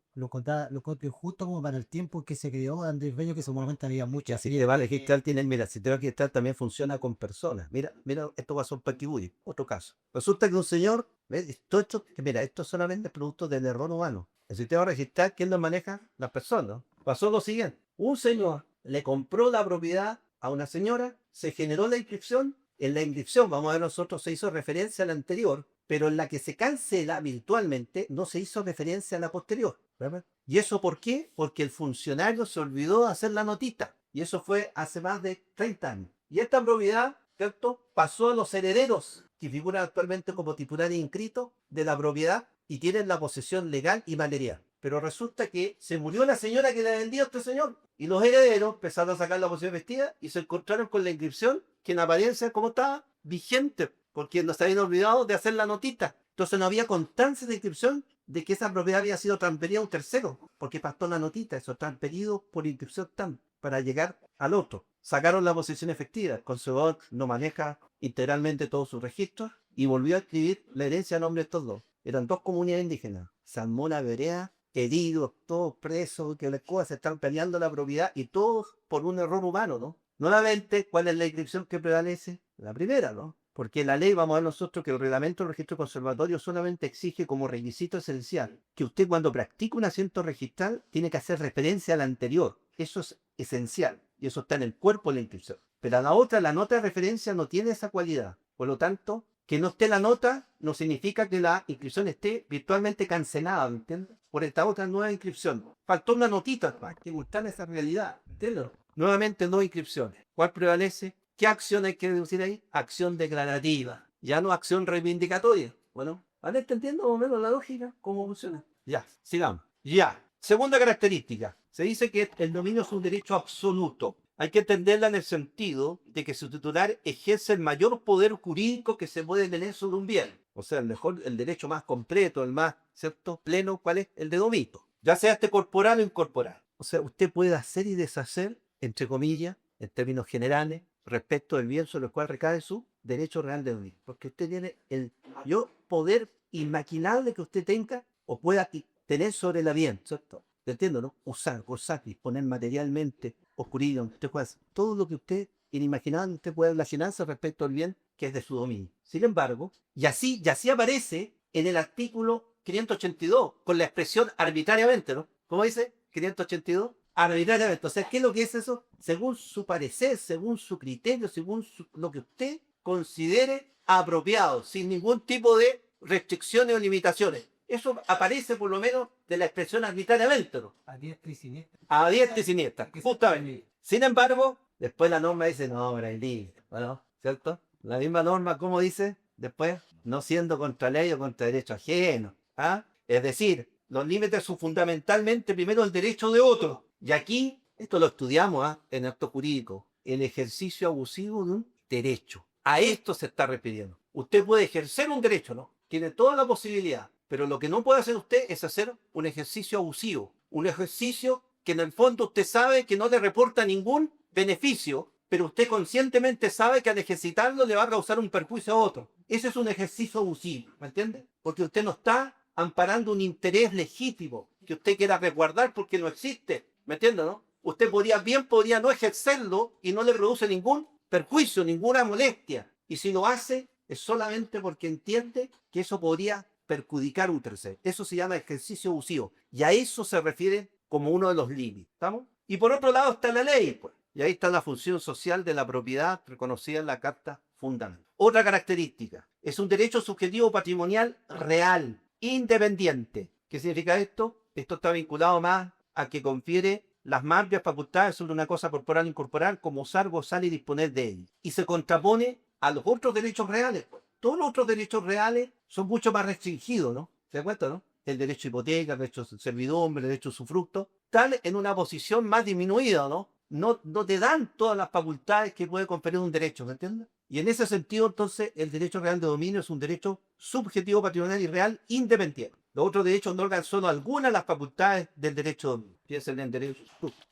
injusto como para el tiempo que se creó Andrés Bello, que seguramente había muchas. Así que vale, registrar mira, el sistema registral también funciona con personas. Mira, esto pasó en Paquiburi, otro caso. Resulta que un señor, ¿ves? Esto solamente es producto del error humano. El sistema registral, ¿quién lo maneja? Las personas. Pasó lo siguiente. Un señor le compró la propiedad a una señora, se generó la inscripción. En la inscripción, vamos a ver nosotros, se hizo referencia a la anterior, pero en la que se cancela virtualmente no se hizo referencia a la posterior. ¿Verdad? ¿Y eso por qué? Porque el funcionario se olvidó de hacer la notita. Y eso fue hace más de 30 años. Y esta propiedad, ¿cierto?, pasó a los herederos, que figuran actualmente como titulares inscritos de la propiedad y tienen la posesión legal y material. Pero resulta que se murió la señora que le vendió a este señor. Y los herederos empezaron a sacar la posesión vestida y se encontraron con la inscripción que en apariencia, como estaba, vigente, porque no se habían olvidado de hacer la notita. Entonces no había constancia de inscripción de que esa propiedad había sido transferida a un tercero, porque pasó la notita, eso transferido por inscripción TAM, para llegar al otro. Sacaron la posesión efectiva, el conservador no maneja integralmente todos sus registros y volvió a escribir la herencia a nombre de estos dos. Eran dos comunidades indígenas, Salmona Berea, heridos, todos presos, que las cosas se están peleando la propiedad y todos por un error humano, ¿no? Nuevamente, ¿cuál es la inscripción que prevalece? La primera, ¿no? Porque la ley, vamos a ver nosotros que el reglamento del registro conservatorio solamente exige como requisito esencial que usted cuando practica un asiento registral tiene que hacer referencia al anterior. Eso es esencial y eso está en el cuerpo de la inscripción. Pero a la otra, la nota de referencia no tiene esa cualidad. Por lo tanto, que no esté la nota no significa que la inscripción esté virtualmente cancelada, ¿me entiendes? Por esta otra nueva inscripción. Faltó una notita para que gustar esa realidad, ¿entiendes? Nuevamente, dos inscripciones. ¿Cuál prevalece? ¿Qué acción hay que deducir ahí? Acción declarativa, ya no acción reivindicatoria. Bueno, ¿Van entendiendo más o menos la lógica? ¿Cómo funciona? Ya, sigamos. Ya. Segunda característica. Se dice que el dominio es un derecho absoluto. Hay que entenderla en el sentido de que su titular ejerce el mayor poder jurídico que se puede tener sobre un bien. O sea, el derecho más completo, el más, ¿cierto? Pleno, ¿cuál es? El de dominio. Ya sea este corporal o incorporal. O sea, usted puede hacer y deshacer, entre comillas, en términos generales, respecto del bien sobre el cual recae su derecho real de dominio. Porque usted tiene el mayor poder inimaginable que usted tenga o pueda tener sobre la bien, ¿cierto? ¿Te entiendo, no? Usar, gozar, disponer materialmente, oscurillo, usted puede hacer todo lo que usted inimaginable, usted puede imaginarse respecto al bien que es de su dominio. Sin embargo, y así aparece en el artículo 582, con la expresión arbitrariamente, ¿no? ¿Cómo dice? 582, arbitrariamente. O sea, ¿qué es lo que es eso? Según su parecer, según su criterio, según lo que usted considere apropiado, sin ningún tipo de restricciones o limitaciones. Eso aparece por lo menos de la expresión arbitrariamente, ¿no? A diestra y siniestra. A diestra y siniestra, justamente. Sin embargo, después la norma dice, no, era libre, ¿no? ¿Cierto? La misma norma, ¿cómo dice? Después, no siendo contra ley o contra derecho ajeno. ¿Ah? Es decir, los límites son fundamentalmente primero el derecho de otro. Y aquí, esto lo estudiamos en acto jurídico, el ejercicio abusivo de un derecho. A esto se está refiriendo. Usted puede ejercer un derecho, ¿no? Tiene toda la posibilidad, pero lo que no puede hacer usted es hacer un ejercicio abusivo, un ejercicio que en el fondo usted sabe que no le reporta ningún beneficio, pero usted conscientemente sabe que al ejercitarlo le va a causar un perjuicio a otro. Ese es un ejercicio abusivo, ¿me entiende? Porque usted no está amparando un interés legítimo que usted quiera resguardar porque no existe, ¿me entiende, no? Usted podría no ejercerlo y no le produce ningún perjuicio, ninguna molestia. Y si lo hace, es solamente porque entiende que eso podría perjudicar a un tercero. Eso se llama ejercicio abusivo. Y a eso se refiere como uno de los límites. ¿Estamos? Y por otro lado está la ley, pues. Y ahí está la función social de la propiedad reconocida en la Carta Fundamental. Otra característica, es un derecho subjetivo patrimonial real, independiente. ¿Qué significa esto? Esto está vinculado más a que confiere las más amplias facultades sobre una cosa corporal e incorporal, como usar, gozar y disponer de ella. Y se contrapone a los otros derechos reales. Todos los otros derechos reales son mucho más restringidos, ¿no? ¿Se dan cuenta, no? El derecho a hipoteca, el derecho a servidumbre, el derecho a usufructo, están en una posición más disminuida, ¿no? No te dan todas las facultades que puede conferir un derecho, ¿me entiendes? Y en ese sentido, entonces, el derecho real de dominio es un derecho subjetivo, patrimonial y real independiente. Los otros derechos otorgan solo algunas de las facultades del derecho de dominio. Piensen en el derecho.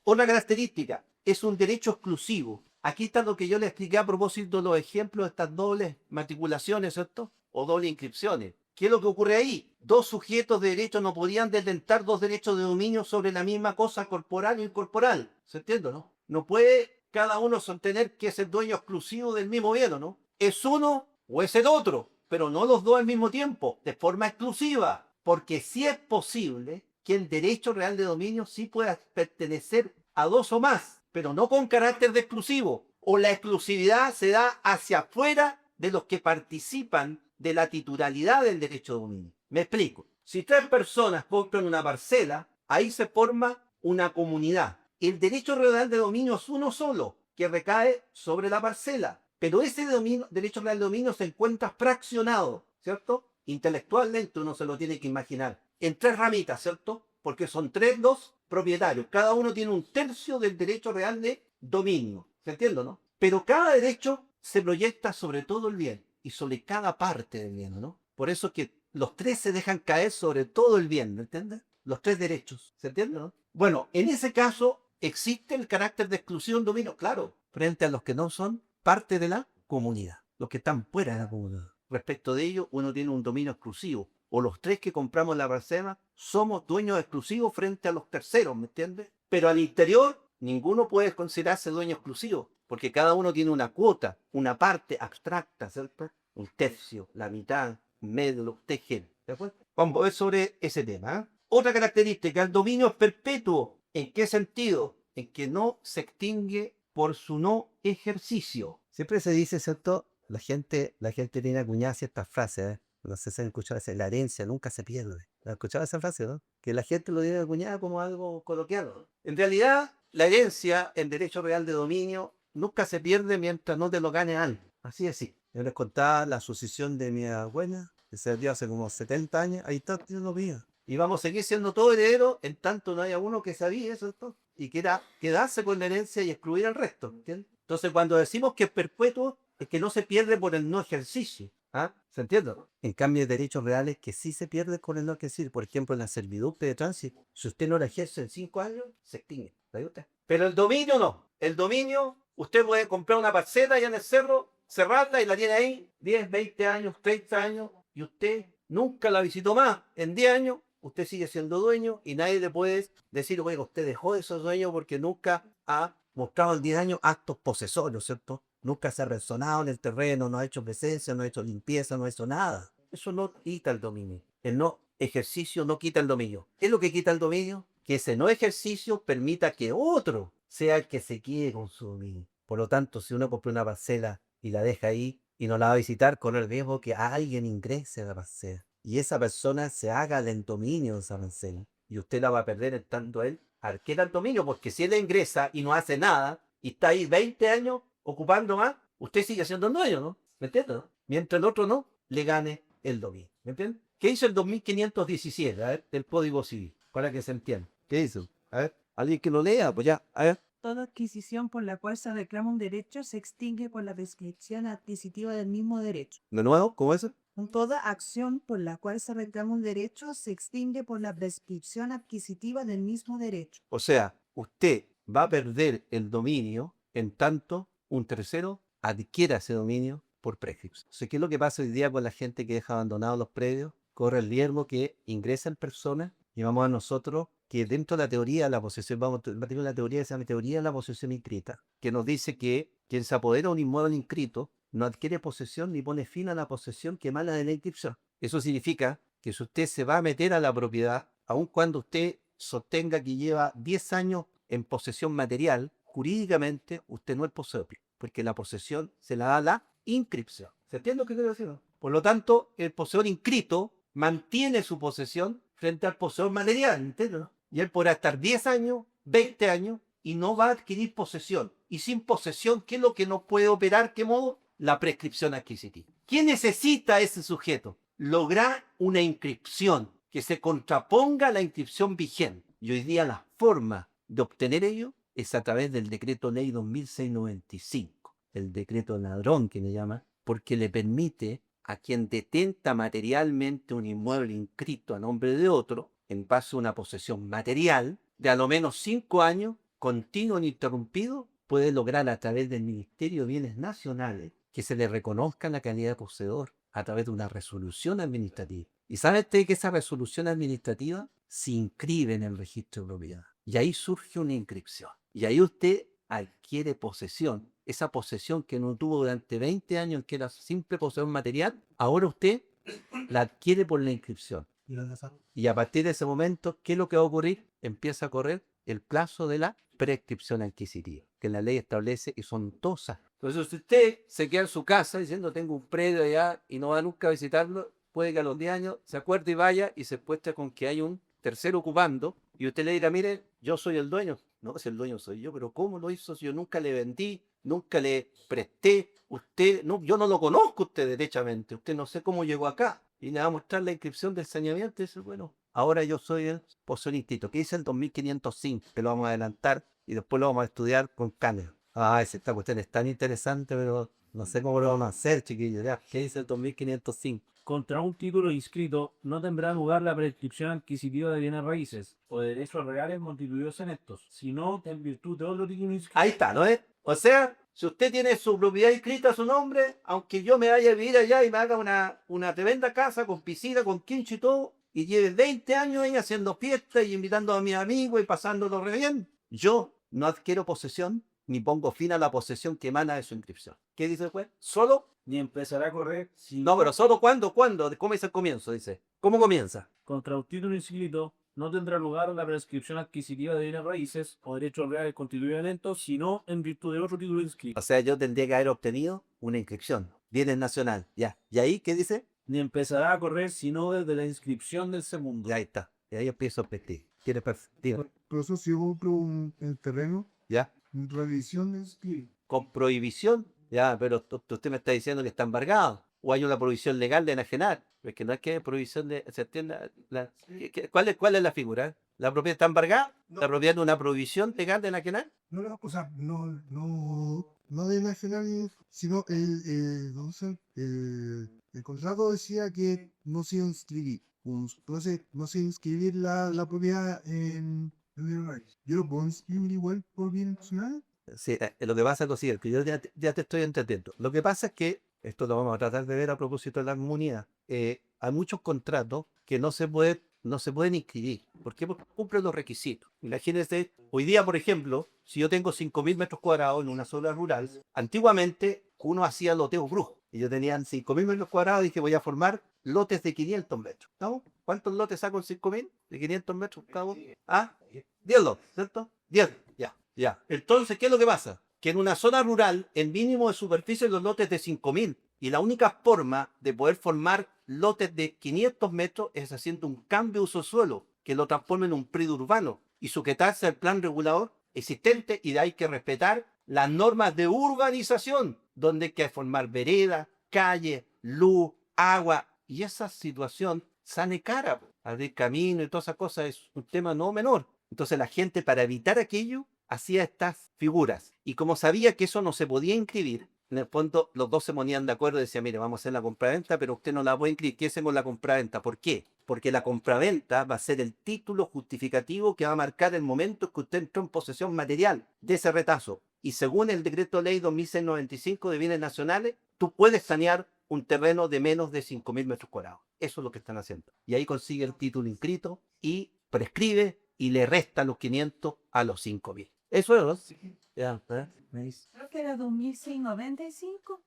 Otra característica, es un derecho exclusivo. Aquí está lo que yo le expliqué a propósito de los ejemplos de estas dobles matriculaciones, ¿cierto? O dobles inscripciones. ¿Qué es lo que ocurre ahí? Dos sujetos de derecho no podían detentar dos derechos de dominio sobre la misma cosa corporal o incorporal. ¿Se entiende, no? No puede cada uno sostener que es el dueño exclusivo del mismo bien, ¿o no? Es uno o es el otro, pero no los dos al mismo tiempo, de forma exclusiva. Porque sí es posible que el derecho real de dominio sí pueda pertenecer a dos o más, pero no con carácter de exclusivo. O la exclusividad se da hacia afuera de los que participan de la titularidad del derecho de dominio. Me explico. Si tres personas compran una parcela, ahí se forma una comunidad. El derecho real de dominio es uno solo, que recae sobre la parcela. Pero ese derecho real de dominio se encuentra fraccionado, ¿cierto? Intelectualmente uno se lo tiene que imaginar. En tres ramitas, ¿cierto? Porque son los propietarios. Cada uno tiene un tercio del derecho real de dominio. ¿Se entiende, no? Pero cada derecho se proyecta sobre todo el bien y sobre cada parte del bien, ¿no? Por eso que los tres se dejan caer sobre todo el bien, ¿me entiendes? Los tres derechos, ¿se entiende, no? Bueno, en ese caso existe el carácter de exclusión dominio, claro, frente a los que no son parte de la comunidad, los que están fuera de la comunidad. Respecto de ello, uno tiene un dominio exclusivo. O los tres que compramos la parcela somos dueños exclusivos frente a los terceros, ¿me entiendes? Pero al interior, ninguno puede considerarse dueño exclusivo, porque cada uno tiene una cuota, una parte abstracta, ¿cierto? Un tercio, la mitad, un medio, lo que usted quiera. ¿De acuerdo? Vamos a ver sobre ese tema. Otra característica, el dominio es perpetuo. ¿En qué sentido? En que no se extingue por su no ejercicio. Siempre se dice, ¿cierto? La gente tiene acuñadas ciertas frases, ¿eh? No sé si han escuchado esa, la herencia nunca se pierde. ¿Han escuchado esa frase, no? Que la gente lo tiene acuñada como algo coloquial, ¿no? En realidad, la herencia en derecho real de dominio nunca se pierde mientras no te lo gane algo. Así es, sí. Yo les contaba la sucesión de mi abuela. se vendió hace como 70 años, ahí está siendo mío. Y vamos a seguir siendo todos herederos en tanto no haya uno que sabía eso y quiera quedarse con la herencia y excluir al resto, ¿entiendes? Entonces cuando decimos que es perpetuo, es que no se pierde por el no ejercicio. ¿Ah? ¿Se entiende? En cambio, hay derechos reales que sí se pierden con el no ejercicio. Por ejemplo, en la servidumbre de tránsito, si usted no la ejerce en 5 años, se extingue. ¿Sabe usted? Pero el dominio no. El dominio, usted puede comprar una parcela allá en el cerro, cerrarla y la tiene ahí 10, 20 años, 30 años, y usted nunca la visitó más. En 10 años, usted sigue siendo dueño y nadie le puede decir, oiga, usted dejó de ser dueño porque nunca ha mostrado en 10 años actos posesorios, ¿cierto? Nunca se ha resonado en el terreno, no ha hecho presencia, no ha hecho limpieza, no ha hecho nada. Eso no quita el dominio. El no ejercicio no quita el dominio. ¿Qué es lo que quita el dominio? Que ese no ejercicio permita que otro sea el que se quede con su dominio. Por lo tanto, si uno compra una parcela y la deja ahí y no la va a visitar, corre el riesgo que alguien ingrese a la parcela y esa persona se haga el dominio de esa parcela. Y usted la va a perder en tanto él adquiera el dominio, porque si él ingresa y no hace nada y está ahí 20 años ocupando más, usted sigue siendo el dueño, ¿no? ¿Me entiendes? ¿No? Mientras el otro no le gane el dominio. ¿Me entiendes? ¿Qué hizo el 2517, a ver, del Código Civil? Para que se entienda. ¿Qué hizo? A ver, alguien que lo lea, pues ya, a ver. Toda adquisición por la cual se reclama un derecho se extingue por la prescripción adquisitiva del mismo derecho. ¿De nuevo? ¿Cómo es eso? Toda acción por la cual se reclama un derecho se extingue por la prescripción adquisitiva del mismo derecho. O sea, usted va a perder el dominio en tanto un tercero adquiera ese dominio por prescripción. O sea, ¿qué es lo que pasa hoy día con la gente que deja abandonados los predios? Corre el riesgo que ingresen personas y vamos a nosotros que dentro de la teoría de la posesión, vamos a tener una teoría que se llama teoría de la posesión inscrita, que nos dice que quien se apodera de un inmueble inscrito no adquiere posesión ni pone fin a la posesión que emana de la inscripción. Eso significa que si usted se va a meter a la propiedad, aun cuando usted sostenga que lleva 10 años en posesión material, jurídicamente usted no es poseedor, porque la posesión se la da la inscripción. ¿Se entiende lo que quiero decir? Por lo tanto, el poseedor inscrito mantiene su posesión frente al poseedor material, ¿entiendes? Y él podrá estar 10 años, 20 años y no va a adquirir posesión. Y sin posesión, ¿qué es lo que no puede operar? ¿Qué modo? La prescripción adquisitiva. ¿Qué necesita ese sujeto? Lograr una inscripción que se contraponga a la inscripción vigente. Y hoy día la forma de obtener ello es a través del decreto ley 2695, el decreto ladrón que le llama, porque le permite a quien detenta materialmente un inmueble inscrito a nombre de otro, en base a una posesión material, de a lo menos 5 años, continuo e ininterrumpido, puede lograr a través del Ministerio de Bienes Nacionales que se le reconozca la calidad de poseedor a través de una resolución administrativa. ¿Y sabe usted que esa resolución administrativa se inscribe en el registro de propiedad? Y ahí surge una inscripción. Y ahí usted adquiere posesión. Esa posesión que no tuvo durante 20 años, que era simple posesión material, ahora usted la adquiere por la inscripción. Y a partir de ese momento, ¿qué es lo que va a ocurrir? Empieza a correr el plazo de la prescripción adquisitiva, que la ley establece y son 2 años. Entonces, si usted se queda en su casa diciendo tengo un predio allá y no va nunca a visitarlo, puede que a los 10 años se acuerde y vaya y se encuentre con que hay un tercero ocupando y usted le dirá, mire, yo soy el dueño. No, si el dueño soy yo, pero ¿cómo lo hizo si yo nunca le vendí, nunca le presté? Usted, no, yo no lo conozco usted derechamente, usted no sé cómo llegó acá. Y le va a mostrar la inscripción del saneamiento y dice, bueno, ahora yo soy el poseedor inscrito, que dice el 2505, que lo vamos a adelantar y después lo vamos a estudiar con Canner. Ah, esta cuestión es tan interesante, pero no sé cómo lo vamos a hacer, chiquillos. Ya, ¿qué dice el 2505? Contra un título inscrito no tendrá lugar la prescripción adquisitiva de bienes raíces o de derechos reales constituidos en estos, sino en virtud de otro título inscrito. Ahí está, ¿no es? O sea, si usted tiene su propiedad inscrita a su nombre, aunque yo me vaya a vivir allá y me haga una tremenda casa con piscina, con quincho y todo, y lleve 20 años ahí haciendo fiestas y invitando a mis amigos y pasándolo re bien, yo no adquiero posesión ni pongo fin a la posesión que emana de su inscripción. ¿Qué dice el juez? Solo. Ni empezará a correr si No, pero solo cuándo. ¿Cómo es el comienzo? Dice. ¿Cómo comienza? contra un título inscrito no tendrá lugar la prescripción adquisitiva de bienes raíces o derechos reales constituidos en estos, sino en virtud de otro título inscrito. O sea, yo tendría que haber obtenido una inscripción. Bienes nacional. Ya. ¿Y ahí qué dice? Ni empezará a correr sino desde la inscripción del segundo. Y ahí está. Y ahí empiezo a perspectiva. Tiene perspectiva. Por eso si yo compro el terreno, ¿Ya? revisión es que Con prohibición. Ya, pero usted me está diciendo que está embargado. o hay una prohibición legal de enajenar. Porque no es que prohibición de... ¿Se entiende? ¿Cuál es la figura? ¿La propiedad está embargada? ¿La propiedad de una prohibición legal de enajenar? No, no, o sea, no de nacional, sino el contrato decía que no se iba a inscribir. Entonces, no se iba a inscribir la propiedad en el raíz. Yo lo puedo inscribir igual por bien nacional. Sí, lo que pasa es lo siguiente, que yo ya te estoy entendiendo. Lo que pasa es que, esto lo vamos a tratar de ver a propósito de la inmunidad, hay muchos contratos que no se pueden inscribir. ¿Por qué? Porque cumplen los requisitos. Imagínense, hoy día, por ejemplo, si yo tengo 5.000 metros cuadrados en una zona rural, antiguamente uno hacía loteo brujo. Y yo tenía 5.000 metros cuadrados y dije, voy a formar lotes de 500 metros. ¿No? ¿Cuántos lotes saco en 5.000? De 500 metros cada uno. Ah, 10 lotes, ¿cierto? 10, ya. Ya. Entonces, ¿qué es lo que pasa? Que en una zona rural, el mínimo de superficie de los lotes es de 5.000. Y la única forma de poder formar lotes de 500 metros es haciendo un cambio de uso de suelo, que lo transforme en un predio urbano y sujetarse al plan regulador existente, y de ahí que respetar las normas de urbanización, donde hay que formar veredas, calles, luz, agua. Y esa situación sale cara. Abrir camino y todas esas cosas es un tema no menor. Entonces la gente, para evitar aquello, hacía estas figuras. Y como sabía que eso no se podía inscribir, en el fondo los dos se ponían de acuerdo y decían, mire, vamos a hacer la compraventa, pero usted no la puede inscribir. ¿Qué hacemos la compraventa? ¿Por qué? Porque la compraventa va a ser el título justificativo que va a marcar el momento en que usted entró en posesión material de ese retazo. Y según el decreto ley 2695 de bienes nacionales, tú puedes sanear un terreno de menos de 5.000 metros cuadrados. Eso es lo que están haciendo. Y ahí consigue el título inscrito y prescribe y le resta los 500 a los 5.000. Eso es, ¿no? Ya, me dice. Creo que era 2695.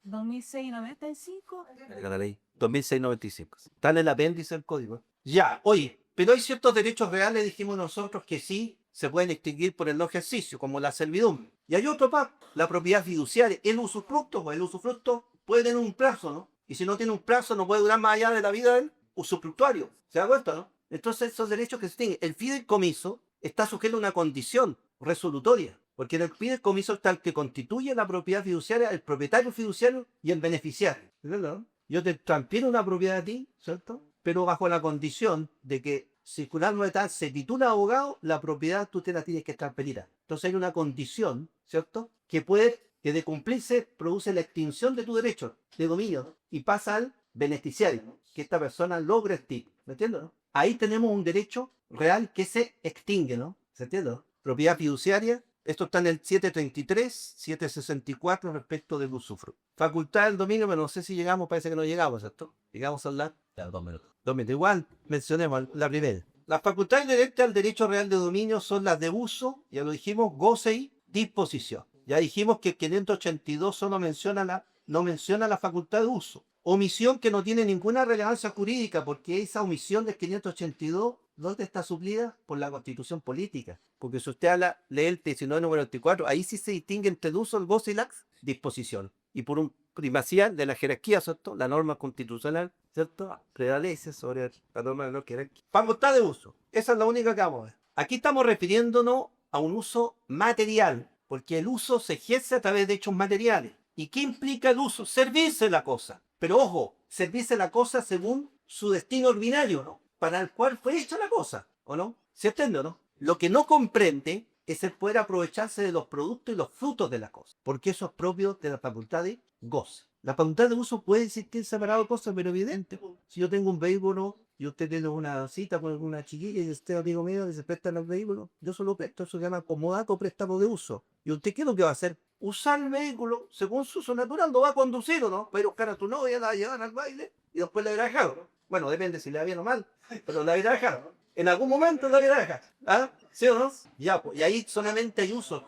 2695. La ley 2695. Está en el apéndice del código. Ya, oye, pero hay ciertos derechos reales, dijimos nosotros, que sí se pueden extinguir por el no ejercicio, como la servidumbre. Y hay otro más, la propiedad fiduciaria. El usufructo, pues el usufructo puede tener un plazo, ¿no? Y si no tiene un plazo, no puede durar más allá de la vida del usufructuario. ¿Se da cuenta, no? Entonces, esos derechos que se extinguen. El fideicomiso está sujeto a una condición resolutoria, porque en el fideicomiso está el que constituye la propiedad fiduciaria, el propietario fiduciario y el beneficiario. ¿Verdad? Yo te transfiero una propiedad a ti, ¿cierto? Pero bajo la condición de que si fulano de tal se titula abogado, la propiedad tú te la tienes que transferir. Entonces hay una condición, ¿cierto? Que de cumplirse produce la extinción de tu derecho de dominio, ¿no? Y pasa al beneficiario, ¿no? Que esta persona logre el título. ¿Me entiendes? ¿No? Ahí tenemos un derecho real que se extingue, ¿no? ¿Se entiende? ¿No? Propiedad fiduciaria. Esto está en el 733, 764 respecto del usufructo. Facultad del dominio, pero no sé si llegamos, parece que no llegamos, ¿cierto? Llegamos a hablar. Ya, 2 minutos. 2 minutos. Igual mencionemos la primera. Las facultades inherentes al derecho real de dominio son las de uso, ya lo dijimos, goce y disposición. Ya dijimos que el 582 solo no menciona la facultad de uso. Omisión que no tiene ninguna relevancia jurídica, porque esa omisión del 582, ¿dónde está suplida? Por la Constitución política. Porque si usted lee el 19 número 24, ahí sí se distingue entre el uso, el goce y la disposición. Y por un primacía de la jerarquía, ¿cierto? La norma constitucional, ¿cierto? Prevalece sobre la norma de la jerarquía. Facultad de uso. Esa es la única que vamos a ver. Aquí estamos refiriéndonos a un uso material, porque el uso se ejerce a través de hechos materiales. ¿Y qué implica el uso? Servirse la cosa. Pero ojo, servirse la cosa según su destino ordinario, ¿no? Para el cual fue hecha la cosa, ¿o no? ¿Se entiende o no? Lo que no comprende es el poder aprovecharse de los productos y los frutos de la cosa, porque eso es propio de la facultad de goce. La facultad de uso puede existir separado de cosas, pero evidente. Si yo tengo un vehículo y usted tiene una cita con una chiquilla y usted, amigo mío, que se presta el vehículo, yo solo presto, eso se llama comodato préstamo de uso. ¿Y usted qué es lo que va a hacer? Usar el vehículo según su uso natural, lo va a conducir, ¿o no? Va a ir a buscar a tu novia, la va a llevar al baile y después la irá a dejar, ¿no? Bueno, depende si le va bien o mal, pero la irá a dejar, ¿no? En algún momento la irá a dejar, ¿ah? ¿Sí o no? Ya, pues, y ahí solamente hay uso.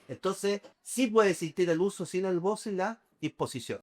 Entonces, sí puede existir el uso sin el goce y la disposición.